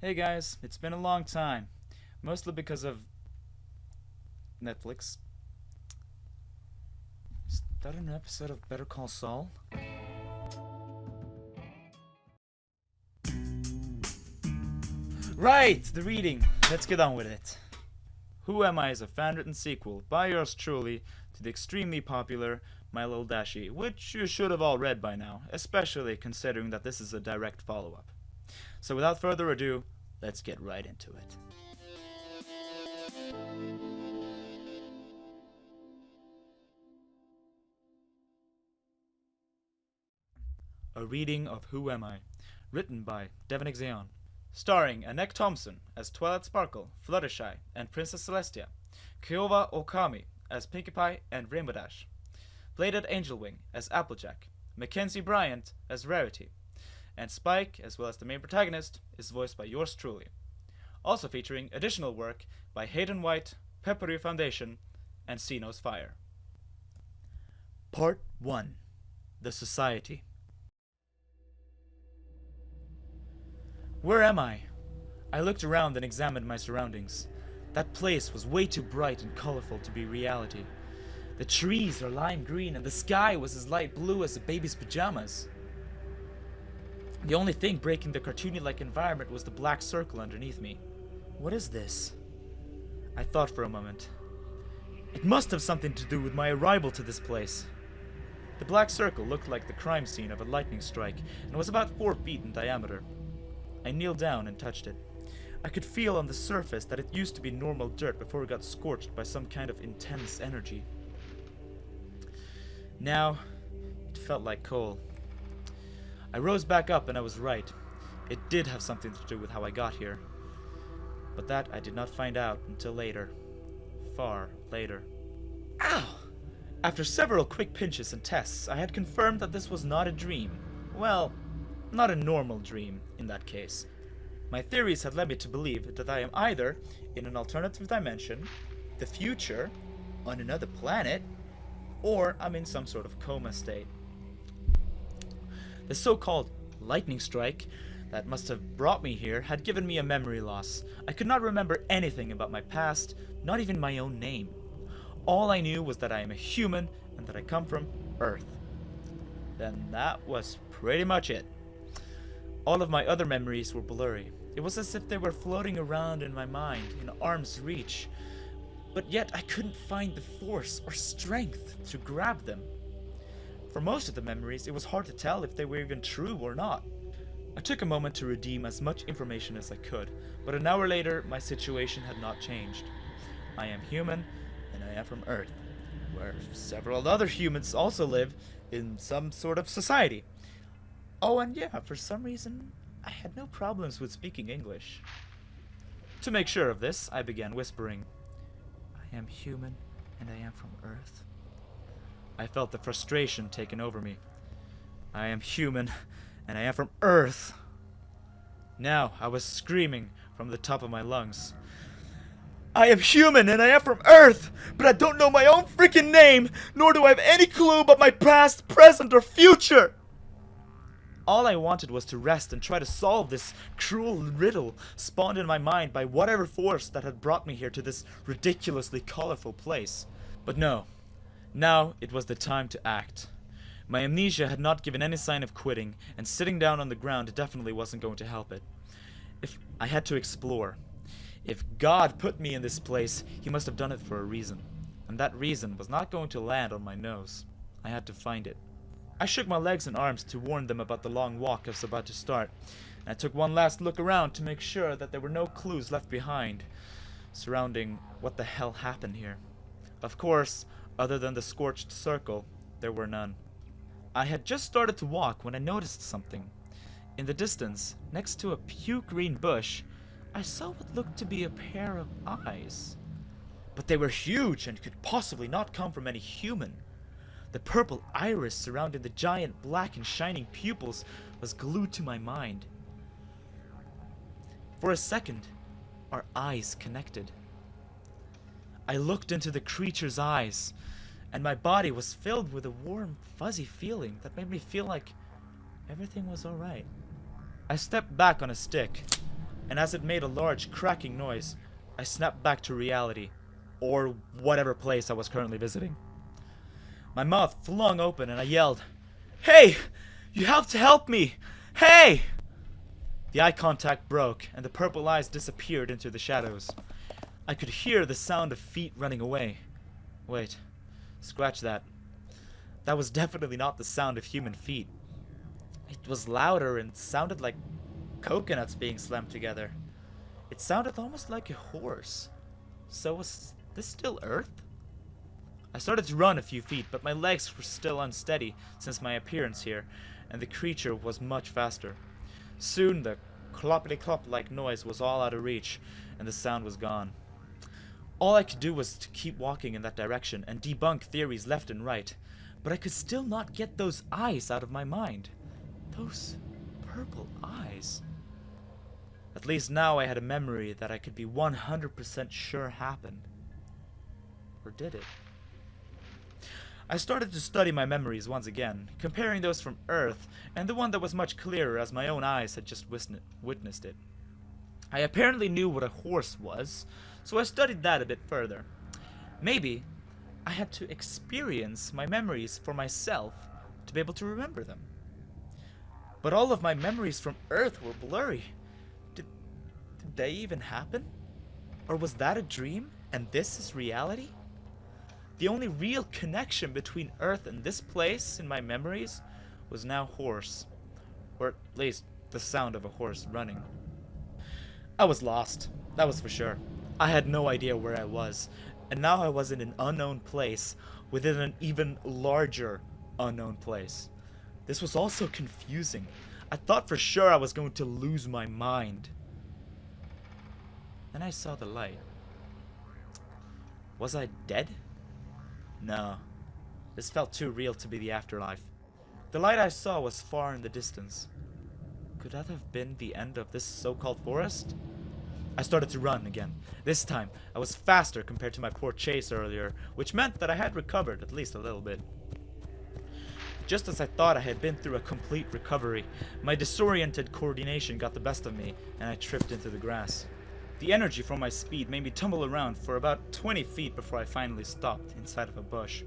Hey guys, it's been a long time. Mostly because of Netflix. Is that an episode of Better Call Saul? Right! The reading! Let's get on with it. Who Am I is a fan-written sequel by yours truly to the extremely popular My Little Dashie, which you should have all read by now, especially considering that this is a direct follow-up. So without further ado, let's get right into it. A reading of Who Am I, written by Devon Exceon, starring Anneke Thompson as Twilight Sparkle, Fluttershy, and Princess Celestia, Keovah Ookami as Pinkie Pie and Rainbow Dash, played at Angelwing as Applejack, MacKenzie Bryant as Rarity, and Spike, as well as the main protagonist, is voiced by yours truly. Also featuring additional work by Hayden White, Peppery Foundation, and Sino's Fire. Part 1. The Society. Where am I? I looked around and examined my surroundings. That place was way too bright and colorful to be reality. The trees are lime green and the sky was as light blue as a baby's pajamas. The only thing breaking the cartoony-like environment was the black circle underneath me. What is this? I thought for a moment. It must have something to do with my arrival to this place. The black circle looked like the crime scene of a lightning strike and was about 4 feet in diameter. I kneeled down and touched it. I could feel on the surface that it used to be normal dirt before it got scorched by some kind of intense energy. Now, it felt like coal. I rose back up and I was right. It did have something to do with how I got here. But that I did not find out until later. Far later. Ow! After several quick pinches and tests, I had confirmed that this was not a dream. Well, not a normal dream, in that case. My theories had led me to believe that I am either in an alternative dimension, the future, on another planet, or I'm in some sort of coma state. The so-called lightning strike that must have brought me here had given me a memory loss. I could not remember anything about my past, not even my own name. All I knew was that I am a human and that I come from Earth. Then that was pretty much it. All of my other memories were blurry. It was as if they were floating around in my mind, in arm's reach. But yet I couldn't find the force or strength to grab them. For most of the memories, it was hard to tell if they were even true or not. I took a moment to redeem as much information as I could, but an hour later, my situation had not changed. I am human, and I am from Earth, where several other humans also live in some sort of society. Oh, and yeah, for some reason, I had no problems with speaking English. To make sure of this, I began whispering, I am human, and I am from Earth. I felt the frustration taken over me. I am human, and I am from Earth. Now I was screaming from the top of my lungs. I am human, and I am from Earth, but I don't know my own freaking name, nor do I have any clue about my past, present, or future. All I wanted was to rest and try to solve this cruel riddle spawned in my mind by whatever force that had brought me here to this ridiculously colorful place. But no. Now it was the time to act. My amnesia had not given any sign of quitting, and sitting down on the ground definitely wasn't going to help it. I had to explore. If God put me in this place, he must have done it for a reason. And that reason was not going to land on my nose. I had to find it. I shook my legs and arms to warn them about the long walk I was about to start, and I took one last look around to make sure that there were no clues left behind surrounding what the hell happened here. Of course, other than the scorched circle, there were none. I had just started to walk when I noticed something. In the distance, next to a puke green bush, I saw what looked to be a pair of eyes. But they were huge and could possibly not come from any human. The purple iris surrounding the giant black and shining pupils was glued to my mind. For a second, our eyes connected. I looked into the creature's eyes, and my body was filled with a warm, fuzzy feeling that made me feel like everything was alright. I stepped back on a stick. and as it made a large cracking noise, I snapped back to reality, or whatever place I was currently visiting. My mouth flung open and I yelled, "Hey! You have to help me! Hey!" The eye contact broke and the purple eyes disappeared into the shadows. I could hear the sound of feet running away. Wait, scratch that. That was definitely not the sound of human feet. It was louder and sounded like coconuts being slammed together. It sounded almost like a horse. So was this still Earth? I started to run a few feet, but my legs were still unsteady since my appearance here, and the creature was much faster. Soon the cloppity-clop-like noise was all out of reach, and the sound was gone. All I could do was to keep walking in that direction and debunk theories left and right, but I could still not get those eyes out of my mind. Those purple eyes. At least now I had a memory that I could be 100% sure happened. Or did it? I started to study my memories once again, comparing those from Earth and the one that was much clearer as my own eyes had just witnessed it. I apparently knew what a horse was, so I studied that a bit further. Maybe I had to experience my memories for myself to be able to remember them. But all of my memories from Earth were blurry. Did they even happen? Or was that a dream and this is reality? The only real connection between Earth and this place in my memories was now horse. Or at least the sound of a horse running. I was lost, that was for sure. I had no idea where I was, and now I was in an unknown place within an even larger unknown place. This was also confusing. I thought for sure I was going to lose my mind. Then I saw the light. Was I dead? No. This felt too real to be the afterlife. The light I saw was far in the distance. Could that have been the end of this so-called forest? I started to run again. This time, I was faster compared to my poor chase earlier, which meant that I had recovered at least a little bit. Just as I thought I had been through a complete recovery, my disoriented coordination got the best of me, and I tripped into the grass. The energy from my speed made me tumble around for about 20 feet before I finally stopped inside of a bush.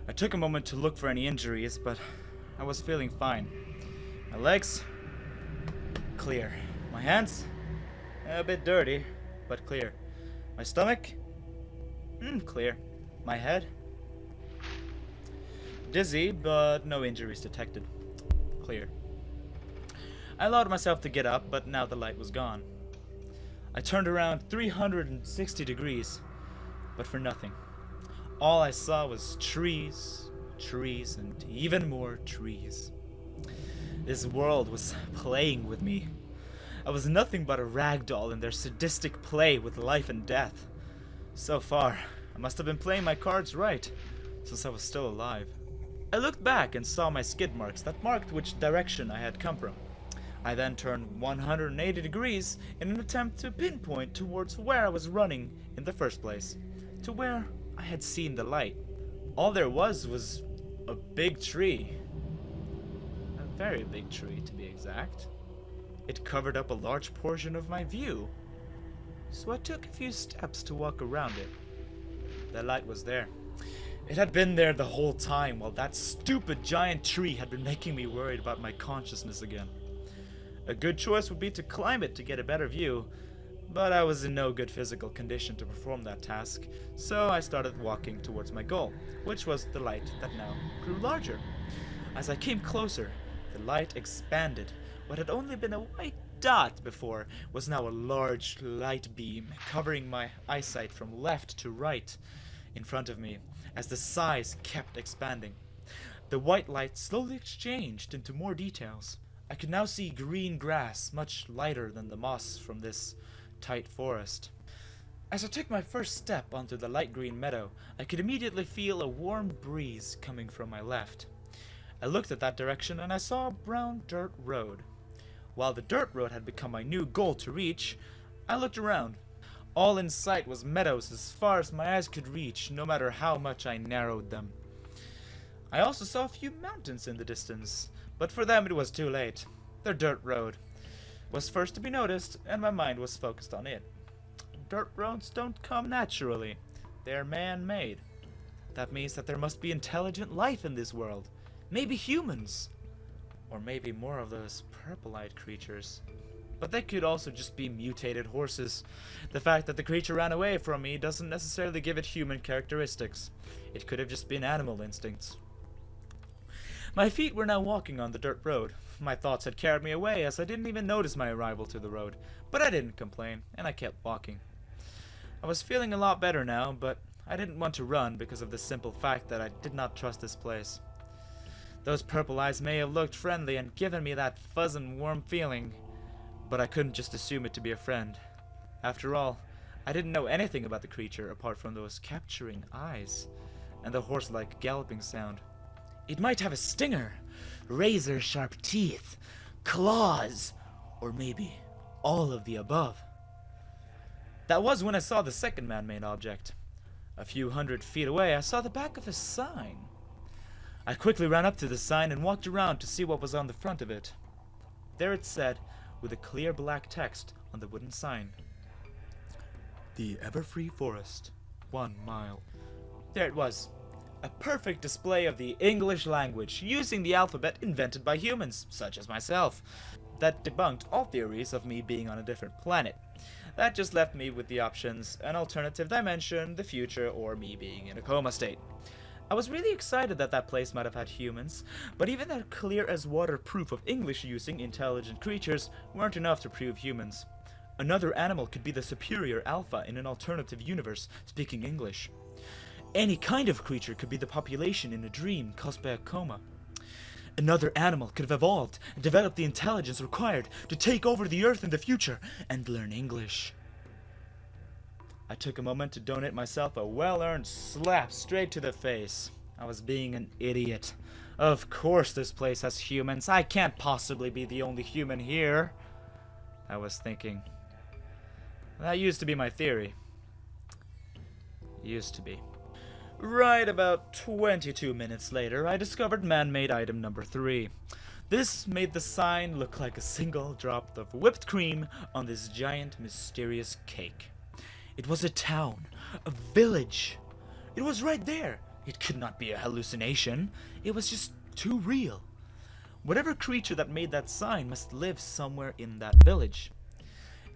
I took a moment to look for any injuries, but I was feeling fine. My legs? Clear. My hands? A bit dirty, but clear. My stomach? Clear. My head? Dizzy, but no injuries detected. Clear. I allowed myself to get up, but now the light was gone. I turned around 360 degrees, but for nothing. All I saw was trees, trees, and even more trees. This world was playing with me. I was nothing but a rag doll in their sadistic play with life and death. So far, I must have been playing my cards right, since I was still alive. I looked back and saw my skid marks that marked which direction I had come from. I then turned 180 degrees in an attempt to pinpoint towards where I was running in the first place, to where I had seen the light. All there was a big tree. A very big tree, to be exact. It covered up a large portion of my view, so I took a few steps to walk around it. The light was there. It had been there the whole time, while that stupid giant tree had been making me worried about my consciousness again. A good choice would be to climb it to get a better view, but I was in no good physical condition to perform that task, so I started walking towards my goal, which was the light that now grew larger. As I came closer, the light expanded. What had only been a white dot before was now a large light beam, covering my eyesight from left to right in front of me, as the size kept expanding. The white light slowly exchanged into more details. I could now see green grass, much lighter than the moss from this tight forest. As I took my first step onto the light green meadow, I could immediately feel a warm breeze coming from my left. I looked at that direction and I saw a brown dirt road. While the dirt road had become my new goal to reach, I looked around. All in sight was meadows as far as my eyes could reach, no matter how much I narrowed them. I also saw a few mountains in the distance, but for them it was too late. Their dirt road. was first to be noticed, and my mind was focused on it. Dirt roads don't come naturally. They're man-made. That means that there must be intelligent life in this world. Maybe humans. Or maybe more of those purple-eyed creatures. But they could also just be mutated horses. The fact that the creature ran away from me doesn't necessarily give it human characteristics. It could have just been animal instincts. My feet were now walking on the dirt road. My thoughts had carried me away as I didn't even notice my arrival to the road. But I didn't complain, and I kept walking. I was feeling a lot better now, but I didn't want to run because of the simple fact that I did not trust this place. Those purple eyes may have looked friendly and given me that fuzz and warm feeling, but I couldn't just assume it to be a friend. After all, I didn't know anything about the creature apart from those capturing eyes and the horse-like galloping sound. It might have a stinger, razor-sharp teeth, claws, or maybe all of the above. That was when I saw the second man-made object. A few hundred feet away, I saw the back of a sign. I quickly ran up to the sign and walked around to see what was on the front of it. There it said, with a clear black text on the wooden sign, "The Everfree Forest, 1 mile." There it was. A perfect display of the English language, using the alphabet invented by humans, such as myself. That debunked all theories of me being on a different planet. That just left me with the options, an alternative dimension, the future, or me being in a coma state. I was really excited that that place might have had humans, but even that clear-as-water proof of English using intelligent creatures weren't enough to prove humans. Another animal could be the superior alpha in an alternative universe speaking English. Any kind of creature could be the population in a dream caused by a coma. Another animal could have evolved and developed the intelligence required to take over the Earth in the future and learn English. I took a moment to donate myself a well-earned slap straight to the face. I was being an idiot. Of course this place has humans. I can't possibly be the only human here, I was thinking. That used to be my theory. Used to be. Right about 22 minutes later, I discovered man-made item number 3. This made the sign look like a single drop of whipped cream on this giant, mysterious cake. It was a town, a village. It was right there. It could not be a hallucination. It was just too real. Whatever creature that made that sign must live somewhere in that village.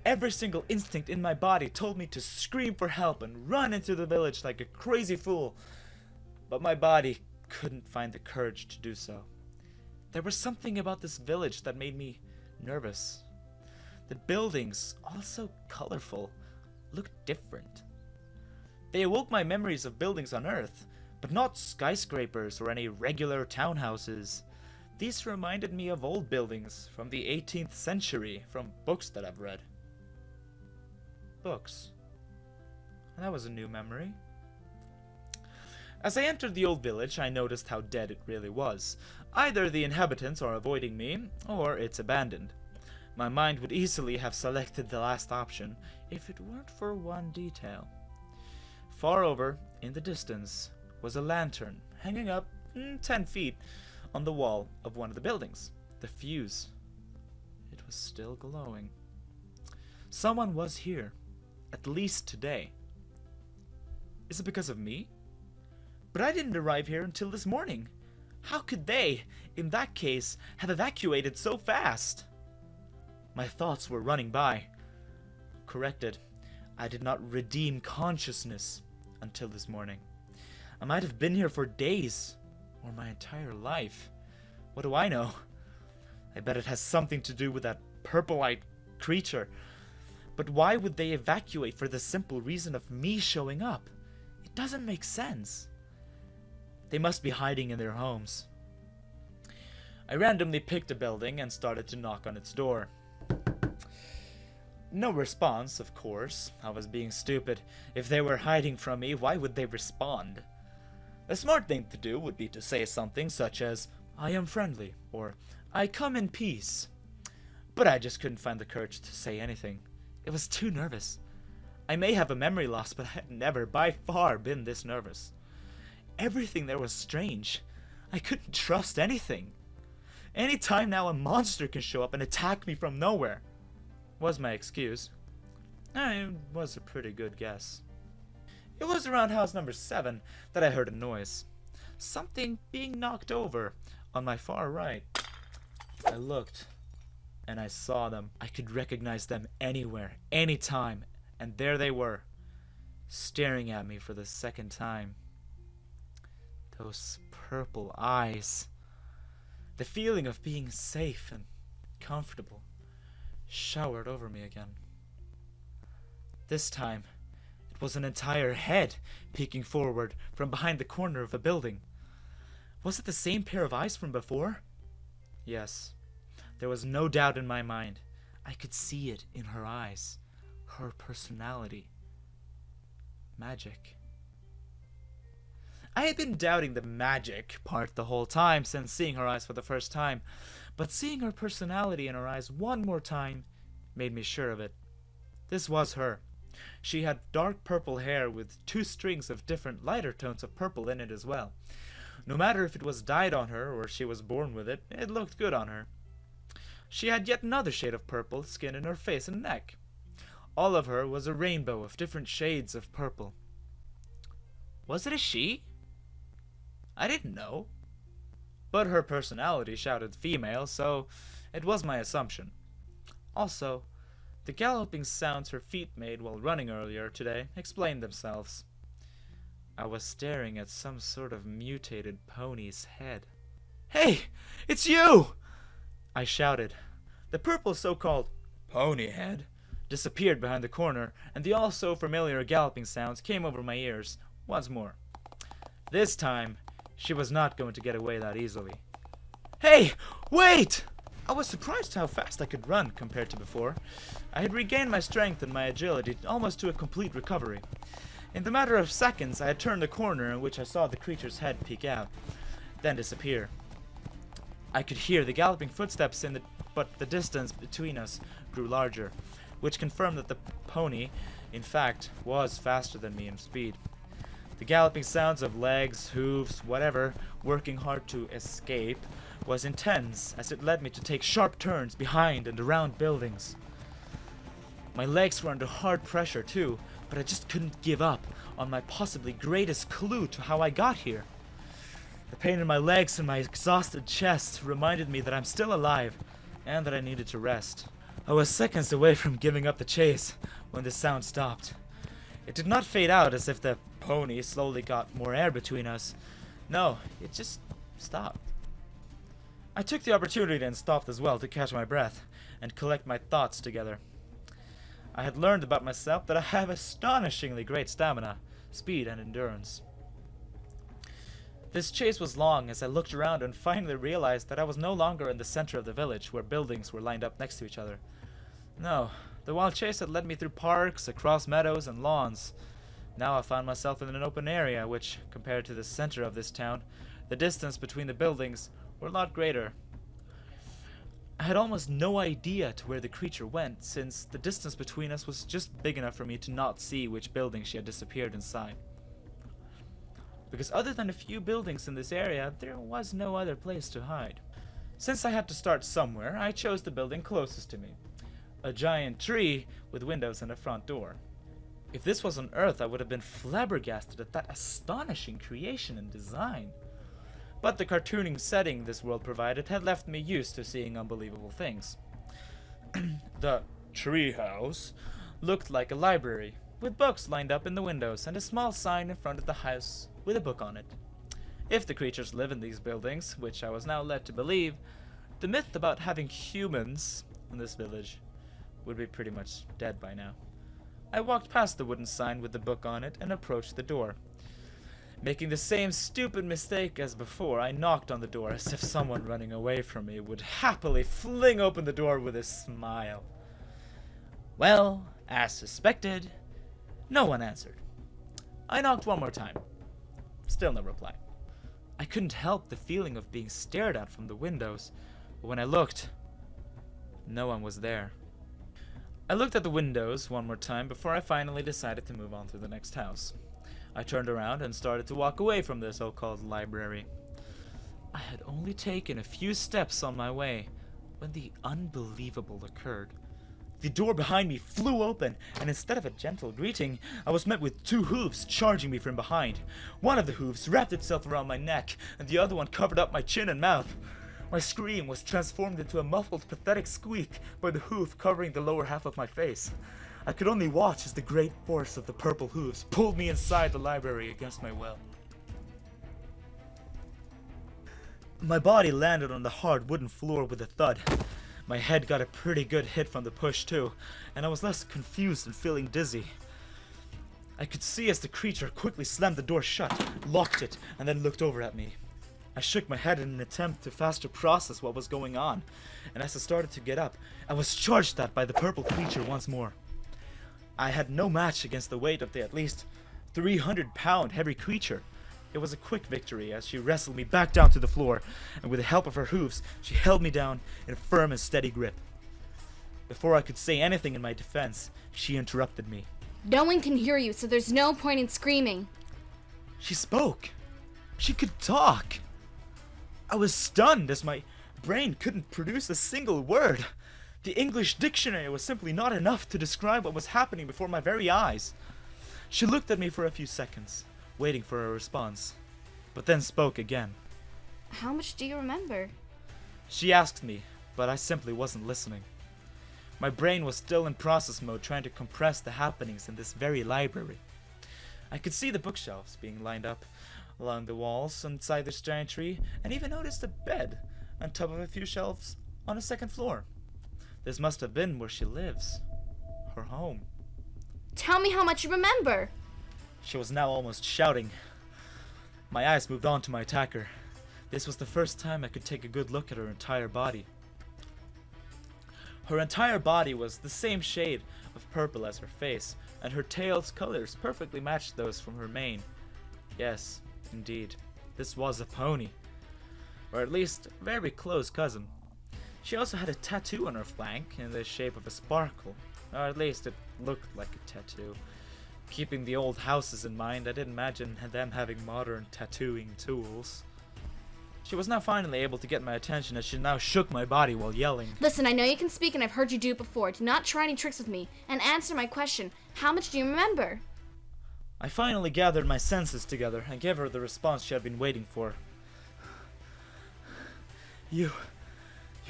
Every single instinct in my body told me to scream for help and run into the village like a crazy fool. But my body couldn't find the courage to do so. There was something about this village that made me nervous. The buildings, all so colorful, looked different. They awoke my memories of buildings on Earth, but not skyscrapers or any regular townhouses. These reminded me of old buildings from the 18th century from books that I've read. Books. That was a new memory. As I entered the old village, I noticed how dead it really was. Either the inhabitants are avoiding me, or it's abandoned. My mind would easily have selected the last option if it weren't for one detail. Far over, in the distance, was a lantern hanging up 10 feet on the wall of one of the buildings. The fuse. It was still glowing. Someone was here, at least today. Is it because of me? But I didn't arrive here until this morning. How could they, in that case, have evacuated so fast? My thoughts were running by. Corrected. I did not redeem consciousness until this morning. I might have been here for days, or my entire life. What do I know? I bet it has something to do with that purple-eyed creature. But why would they evacuate for the simple reason of me showing up? It doesn't make sense. They must be hiding in their homes. I randomly picked a building and started to knock on its door. No response, of course. I was being stupid. If they were hiding from me, why would they respond? A smart thing to do would be to say something such as, "I am friendly," or "I come in peace." But I just couldn't find the courage to say anything. It was too nervous. I may have a memory loss, but I had never by far been this nervous. Everything there was strange. I couldn't trust anything. Any time now a monster can show up and attack me from nowhere. was my excuse. It was a pretty good guess. It was around house number 7 that I heard a noise. Something being knocked over on my far right. I looked, and I saw them. I could recognize them anywhere, anytime, and there they were, staring at me for the second time. Those purple eyes. The feeling of being safe and comfortable showered over me again. This time, it was an entire head peeking forward from behind the corner of a building. Was it the same pair of eyes from before? Yes, there was no doubt in my mind. I could see it in her eyes, her personality. Magic. I had been doubting the magic part the whole time since seeing her eyes for the first time, but seeing her personality in her eyes one more time made me sure of it. This was her. She had dark purple hair with 2 strings of different lighter tones of purple in it as well. No matter if it was dyed on her or she was born with it, it looked good on her. She had yet another shade of purple skin in her face and neck. All of her was a rainbow of different shades of purple. Was it a she? I didn't know. But her personality shouted female, so it was my assumption. Also, the galloping sounds her feet made while running earlier today explained themselves. I was staring at some sort of mutated pony's head. "Hey, it's you!" I shouted. The purple so-called pony head disappeared behind the corner, and the all-so-familiar galloping sounds came over my ears once more. This time, she was not going to get away that easily. "Hey, wait!" I was surprised how fast I could run compared to before. I had regained my strength and my agility almost to a complete recovery. In the matter of seconds, I had turned the corner in which I saw the creature's head peek out, then disappear. I could hear the galloping footsteps but the distance between us grew larger, which confirmed that the pony, in fact, was faster than me in speed. The galloping sounds of legs, hooves, whatever, working hard to escape, was intense as it led me to take sharp turns behind and around buildings. My legs were under hard pressure too, but I just couldn't give up on my possibly greatest clue to how I got here. The pain in my legs and my exhausted chest reminded me that I'm still alive and that I needed to rest. I was seconds away from giving up the chase when the sound stopped. It did not fade out as if the pony slowly got more air between us. No, it just stopped. I took the opportunity and stopped as well to catch my breath and collect my thoughts together. I had learned about myself that I have astonishingly great stamina, speed, and endurance. This chase was long as I looked around and finally realized that I was no longer in the center of the village where buildings were lined up next to each other. No, the wild chase had led me through parks, across meadows, and lawns. Now I found myself in an open area which, compared to the center of this town, the distance between the buildings were a lot greater. I had almost no idea to where the creature went, since the distance between us was just big enough for me to not see which building she had disappeared inside. Because other than a few buildings in this area, there was no other place to hide. Since I had to start somewhere, I chose the building closest to me. A giant tree with windows and a front door. If this was on Earth, I would have been flabbergasted at that astonishing creation and design. But the cartooning setting this world provided had left me used to seeing unbelievable things. The treehouse looked like a library, with books lined up in the windows and a small sign in front of the house with a book on it. If the creatures live in these buildings, which I was now led to believe, the myth about having humans in this village would be pretty much dead by now. I walked past the wooden sign with the book on it and approached the door. Making the same stupid mistake as before, I knocked on the door as if someone running away from me would happily fling open the door with a smile. Well, as suspected, no one answered. I knocked one more time. Still no reply. I couldn't help the feeling of being stared at from the windows, but when I looked, no one was there. I looked at the windows one more time before I finally decided to move on to the next house. I turned around and started to walk away from the so-called library. I had only taken a few steps on my way when the unbelievable occurred. The door behind me flew open, and instead of a gentle greeting, I was met with 2 hooves charging me from behind. One of the hooves wrapped itself around my neck, and the other one covered up my chin and mouth. My scream was transformed into a muffled, pathetic squeak by the hoof covering the lower half of my face. I could only watch as the great force of the purple hooves pulled me inside the library against my will. My body landed on the hard wooden floor with a thud. My head got a pretty good hit from the push too, and I was less confused and feeling dizzy. I could see as the creature quickly slammed the door shut, locked it, and then looked over at me. I shook my head in an attempt to faster process what was going on, and as I started to get up, I was charged at by the purple creature once more. I had no match against the weight of the at least 300-pound heavy creature. It was a quick victory as she wrestled me back down to the floor, and with the help of her hooves, she held me down in a firm and steady grip. Before I could say anything in my defense, she interrupted me. No one can hear you, so there's no point in screaming. She spoke. She could talk. I was stunned as my brain couldn't produce a single word. The English dictionary was simply not enough to describe what was happening before my very eyes. She looked at me for a few seconds, waiting for a response, but then spoke again. How much do you remember? She asked me, but I simply wasn't listening. My brain was still in process mode, trying to compress the happenings in this very library. I could see the bookshelves being lined up along the walls inside this giant tree, and even noticed a bed on top of a few shelves on the second floor. This must have been where she lives. Her home. Tell me how much you remember! She was now almost shouting. My eyes moved on to my attacker. This was the first time I could take a good look at her entire body. Her entire body was the same shade of purple as her face, and her tail's colors perfectly matched those from her mane. Yes, indeed, this was a pony. Or at least a very close cousin. She also had a tattoo on her flank in the shape of a sparkle, or at least it looked like a tattoo. Keeping the old houses in mind, I didn't imagine them having modern tattooing tools. She was now finally able to get my attention as she now shook my body while yelling. Listen, I know you can speak and I've heard you do it before. Do not try any tricks with me, and answer my question. How much do you remember? I finally gathered my senses together and gave her the response she had been waiting for. You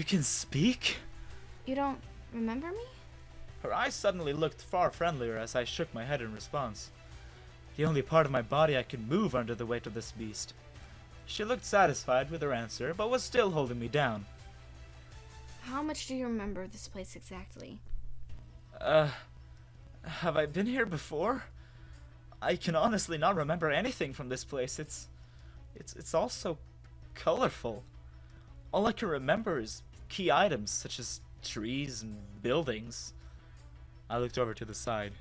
can speak? You don't remember me? Her eyes suddenly looked far friendlier as I shook my head in response. The only part of my body I could move under the weight of this beast. She looked satisfied with her answer, but was still holding me down. How much do you remember of this place exactly? Have I been here before? I can honestly not remember anything from this place. It's all so colorful. All I can remember is key items such as trees and buildings. I looked over to the side.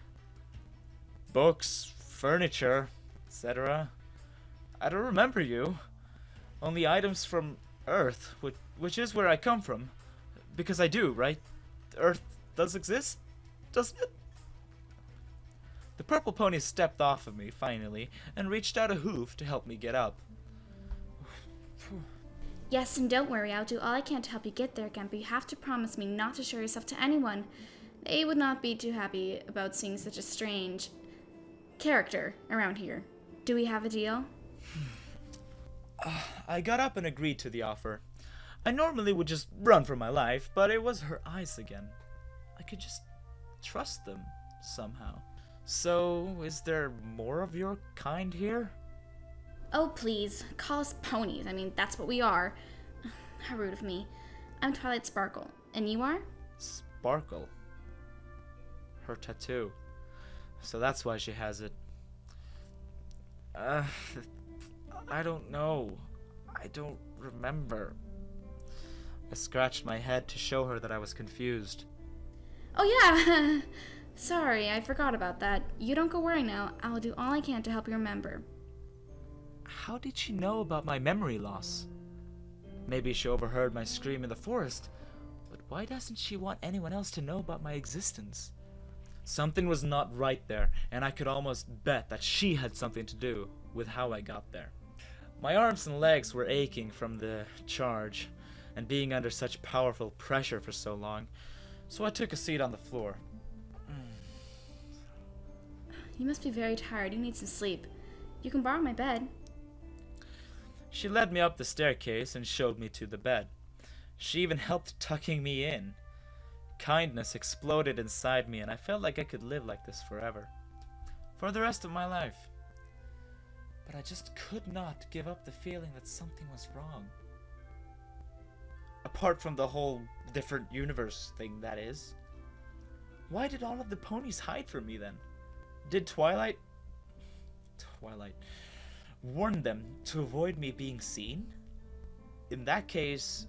Books, furniture, etc. I don't remember you. Only items from Earth, which is where I come from. Because I do, right? Earth does exist, doesn't it? The purple pony stepped off of me, finally, and reached out a hoof to help me get up. Yes, and don't worry, I'll do all I can to help you get there again, but you have to promise me not to show yourself to anyone. They would not be too happy about seeing such a strange character around here. Do we have a deal? I got up and agreed to the offer. I normally would just run for my life, but it was her eyes again. I could just trust them somehow. So, is there more of your kind here? Oh, please, call us ponies. I mean, that's what we are. How rude of me. I'm Twilight Sparkle. And you are? Sparkle? Her tattoo. So that's why she has it. I don't know. I don't remember. I scratched my head to show her that I was confused. Oh, yeah. Sorry, I forgot about that. You don't go worry now. I'll do all I can to help you remember. How did she know about my memory loss? Maybe she overheard my scream in the forest, but why doesn't she want anyone else to know about my existence? Something was not right there, and I could almost bet that she had something to do with how I got there. My arms and legs were aching from the charge, and being under such powerful pressure for so long, so I took a seat on the floor. You must be very tired. You need some sleep. You can borrow my bed. She led me up the staircase and showed me to the bed. She even helped tucking me in. Kindness exploded inside me, and I felt like I could live like this forever. For the rest of my life. But I just could not give up the feeling that something was wrong. Apart from the whole different universe thing, that is. Why did all of the ponies hide from me then? Did Twilight warn them to avoid me being seen? In that case,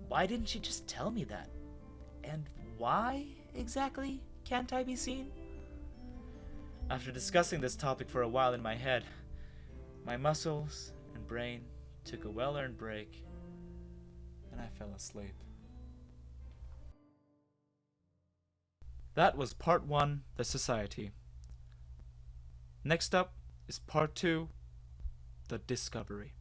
why didn't she just tell me that? And why exactly can't I be seen? After discussing this topic for a while in my head, my muscles and brain took a well-earned break, and I fell asleep. That was part 1, The Society. Next up is part 2, The Discovery.